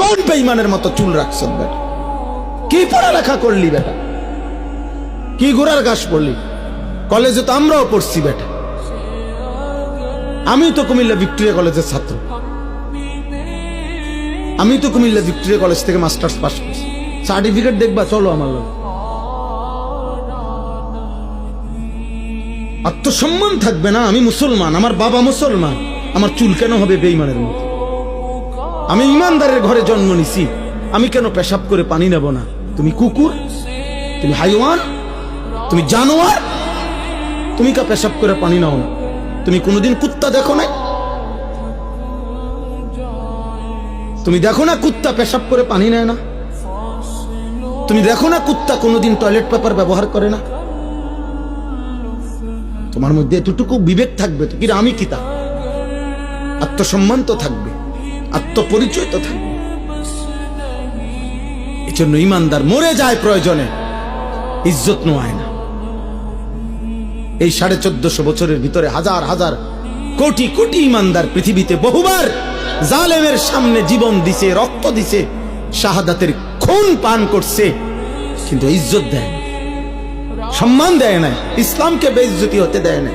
কোন বেঈমানের মতো চুল রাখছ বেটা? কি পড়ালেখা করলি বেটা? কি গোড়ার ঘাস পড়লি? কলেজে তো আমরাও পড়ছি বেটা। আমি তো কুমিল্লা ভিক্টোরিয়া কলেজের ছাত্র, আমি তো কুমিল্লা ভিক্টোরিয়া কলেজ থেকে মাস্টার্স পাস করছি। সার্টিফিকেট দেখবা, চলো আমার লোক। আত্মসম্মান থাকবে না? আমি মুসলমান, আমার বাবা মুসলমান, আমার চুল কেন হবে বেঈমানের মতো? আমি ইমানদারের ঘরে জন্ম নিছি, আমি কেন পেশাব করে পানি নেব না? তুমি কুকুর, তুমি হাইওয়ান, তুমি জানোয়ার, তুমি কা পেশাব করে পানি নাও না? তুমি কোনোদিন কুত্তা দেখো না? তুমি দেখো না কুত্তা পেশাব করে পানি নেয় না? তুমি দেখো না কুত্তা কোনোদিন টয়লেট পেপার ব্যবহার করে না? তোমার মধ্যে এতটুকু বিবেক থাকবে তো কি আমি কিতা? আত্মসম্মান তো থাকবে, আত্মপরিচয় তো থাকবে। এই জন্য ইমানদার মরে যায় প্রয়োজনে, ইজ্জত নোয়ায় না। এই 1450 বছরের ভিতরে হাজার হাজার কোটি কোটি ইমানদার পৃথিবীতে বহুবার জালেমের সামনে জীবন দিছে, রক্ত দিছে, শাহাদাতের খুন পান করছে, কিন্তু ইজ্জত দেয় না, সম্মান দেয় না, ইসলামকে বেইজ্জতি হতে দেয় না।